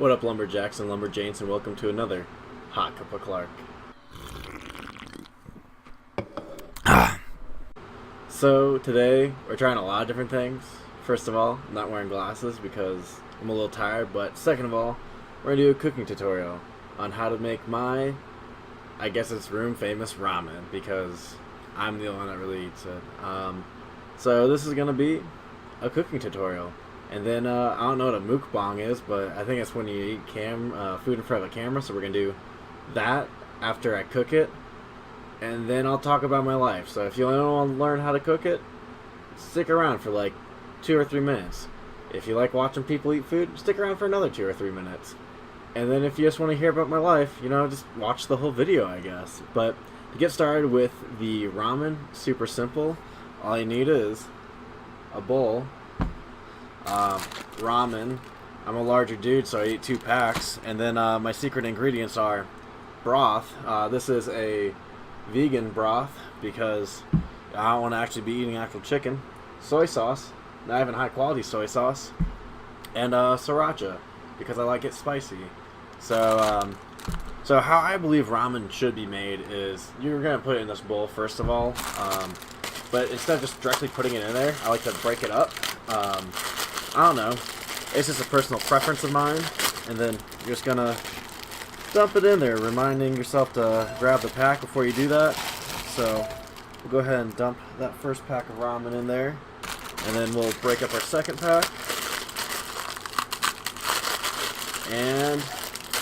What up, lumberjacks and lumberjanes, and welcome to another Hot Cup of Clark. So today we're trying a lot of different things. First of all, I'm not wearing glasses because I'm a little tired, but second of all, we're gonna do a cooking tutorial on how to make my, I guess it's room famous ramen, because I'm the only one that really eats it. So this is gonna be a cooking tutorial. And then, I don't know what a mukbang is, but I think it's when you eat food in front of a camera, so we're going to do that after I cook it. And then I'll talk about my life. So if you want to learn how to cook it, stick around for like 2 or 3 minutes. If you like watching people eat food, stick around for another 2 or 3 minutes. And then if you just want to hear about my life, just watch the whole video, I guess. But to get started with the ramen, super simple. All you need is a bowl. Ramen. I'm a larger dude, so I eat 2 packs. And then my secret ingredients are broth. This is a vegan broth because I don't want to actually be eating actual chicken. Soy sauce. Not even high quality soy sauce. And sriracha because I like it spicy. So how I believe ramen should be made is you're going to put it in this bowl first of all. But instead of just directly putting it in there, I like to break it up. I don't know. It's just a personal preference of mine. And then you're just gonna dump it in there, reminding yourself to grab the pack before you do that. So we'll go ahead and dump that first pack of ramen in there. And then we'll break up our second pack. And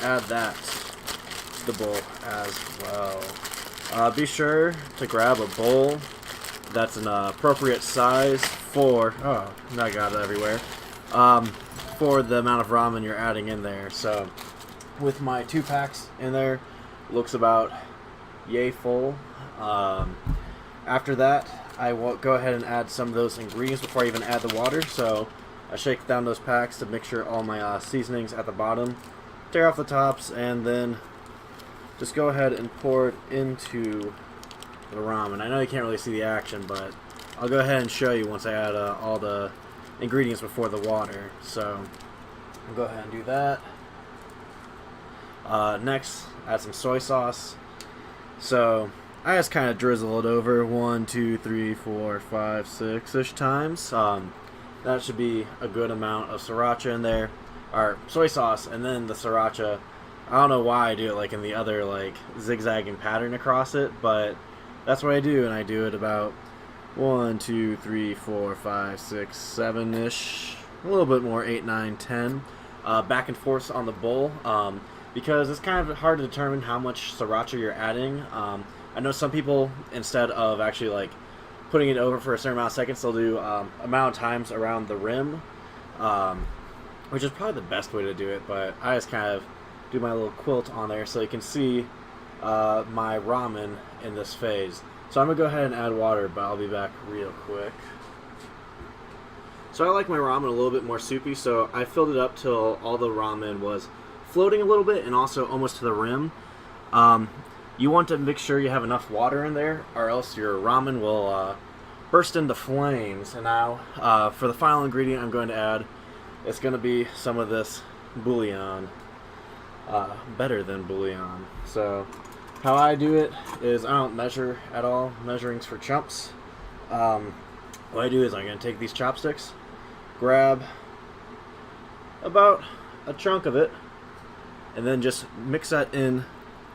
add that to the bowl as well. Be sure to grab a bowl that's an appropriate size for, oh, I got it everywhere, for the amount of ramen you're adding in there. So with my 2 packs in there, looks about yay full. After that, I will go ahead and add some of those ingredients before I even add the water. So I shake down those packs to make sure all my seasonings at the bottom, tear off the tops, and then just go ahead and pour it into the ramen. I know you can't really see the action, but I'll go ahead and show you once I add all the ingredients before the water. So I'll go ahead and do that. Next, add some soy sauce. So I just kind of drizzle it over 1, 2, 3, 4, 5, 6-ish times. That should be a good amount of sriracha in there, or soy sauce, and then the sriracha. I don't know why I do it like in the other like zigzagging pattern across it, but that's what I do, and I do it about 1, 2, 3, 4, 5, 6, 7-ish, a little bit more, 8, 9, 10, back and forth on the bowl, because it's kind of hard to determine how much sriracha you're adding. I know some people, instead of actually like putting it over for a certain amount of seconds, they'll do amount of times around the rim, which is probably the best way to do it, but I just kind of do my little quilt on there so you can see my ramen in this phase. So I'm going to go ahead and add water, but I'll be back real quick. So I like my ramen a little bit more soupy, so I filled it up till all the ramen was floating a little bit and also almost to the rim. You want to make sure you have enough water in there, or else your ramen will burst into flames. And now, for the final ingredient I'm going to add, it's going to be some of this bouillon. Better than bouillon. So how I do it is I don't measure at all. Measuring's for chumps. What I do is I'm going to take these chopsticks, grab about a chunk of it, and then just mix that in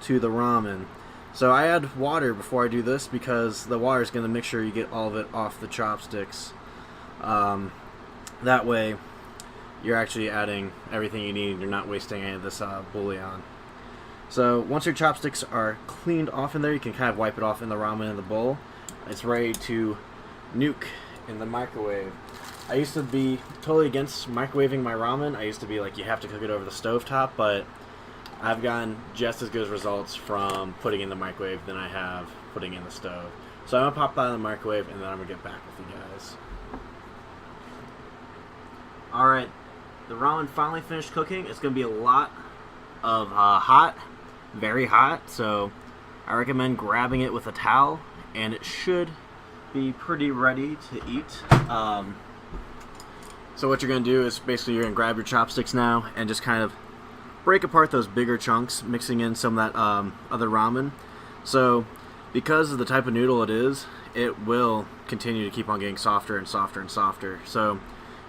to the ramen. So I add water before I do this because the water is going to make sure you get all of it off the chopsticks. That way you're actually adding everything you need. You're not wasting any of this bouillon. So once your chopsticks are cleaned off in there, you can kind of wipe it off in the ramen in the bowl. It's ready to nuke in the microwave. I used to be totally against microwaving my ramen. I used to be like, you have to cook it over the stovetop, but I've gotten just as good results from putting it in the microwave than I have putting it in the stove. So I'm going to pop that in the microwave, and then I'm going to get back with you guys. Alright, the ramen finally finished cooking. It's going to be a lot of hot, very hot, so I recommend grabbing it with a towel, and it should be pretty ready to eat. So what you're going to do is basically you're going to grab your chopsticks now and just kind of break apart those bigger chunks, mixing in some of that other ramen. So because of the type of noodle it is, it will continue to keep on getting softer and softer and softer. So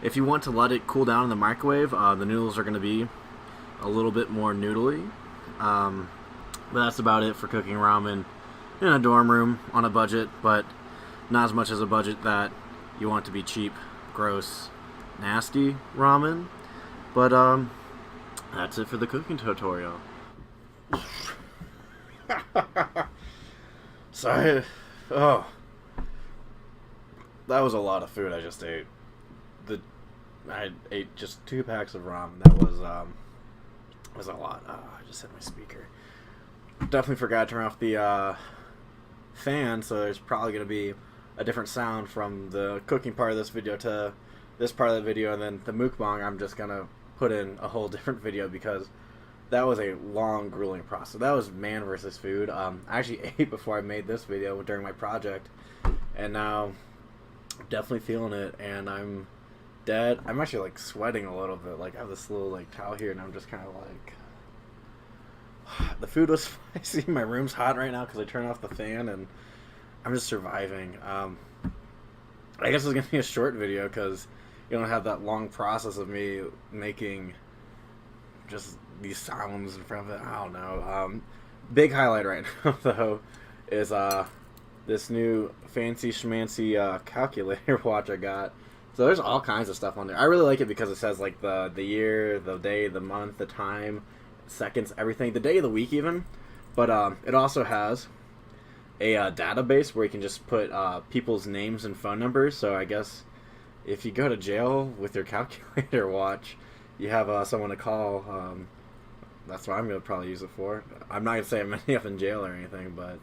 if you want to let it cool down in the microwave, the noodles are going to be a little bit more noodly. But that's about it for cooking ramen in a dorm room on a budget, but not as much as a budget that you want to be cheap, gross, nasty ramen. But that's it for the cooking tutorial. Sorry. Oh, that was a lot of food I just ate. I ate just 2 packs of ramen. That was a lot. Oh, I just hit my speaker. Definitely forgot to turn off the fan, so there's probably going to be a different sound from the cooking part of this video to this part of the video, and then the mukbang I'm just going to put in a whole different video because that was a long, grueling process. That was man versus food. I actually ate before I made this video during my project, and now I'm definitely feeling it, and I'm dead. I'm actually like sweating a little bit. Like I have this little like towel here, and I'm just kind of like, the food was spicy. My room's hot right now because I turned off the fan, and I'm just surviving. I guess it's gonna be a short video because you don't have that long process of me making just these sounds in front of it. I don't know. Big highlight right now though is this new fancy schmancy calculator watch I got. So there's all kinds of stuff on there. I really like it because it says like the year, the day, the month, the time, seconds, everything, the day of the week even. But it also has a database where you can just put people's names and phone numbers. So I guess if you go to jail with your calculator watch, you have someone to call. That's what I'm going to probably use it for. I'm not going to say I'm ending up in jail or anything, but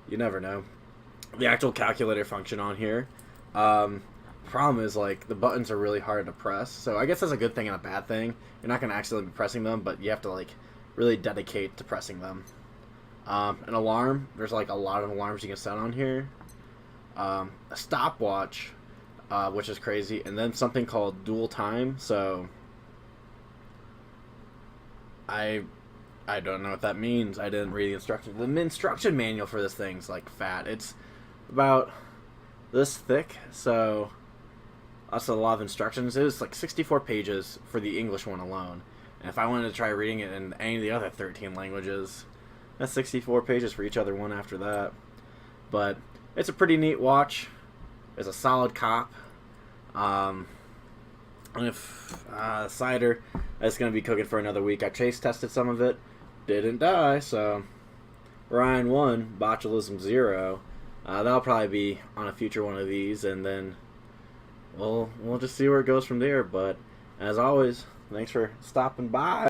you never know. The actual calculator function on here. Problem is, like, the buttons are really hard to press. So I guess that's a good thing and a bad thing. You're not going to accidentally be pressing them, but you have to, like, really dedicate to pressing them. An alarm. There's, like, a lot of alarms you can set on here. A stopwatch, which is crazy. And then something called dual time. So I don't know what that means. I didn't read the instructions. The instruction manual for this thing's, like, fat. It's about this thick, so that's a lot of instructions. It was like 64 pages for the English one alone. And if I wanted to try reading it in any of the other 13 languages, that's 64 pages for each other one after that. But it's a pretty neat watch. It's a solid cop. And if cider, it's going to be cooking for another week. I taste tested some of it. Didn't die, so Ryan 1, botulism 0. That'll probably be on a future one of these, and then we'll just see where it goes from there. But as always, thanks for stopping by.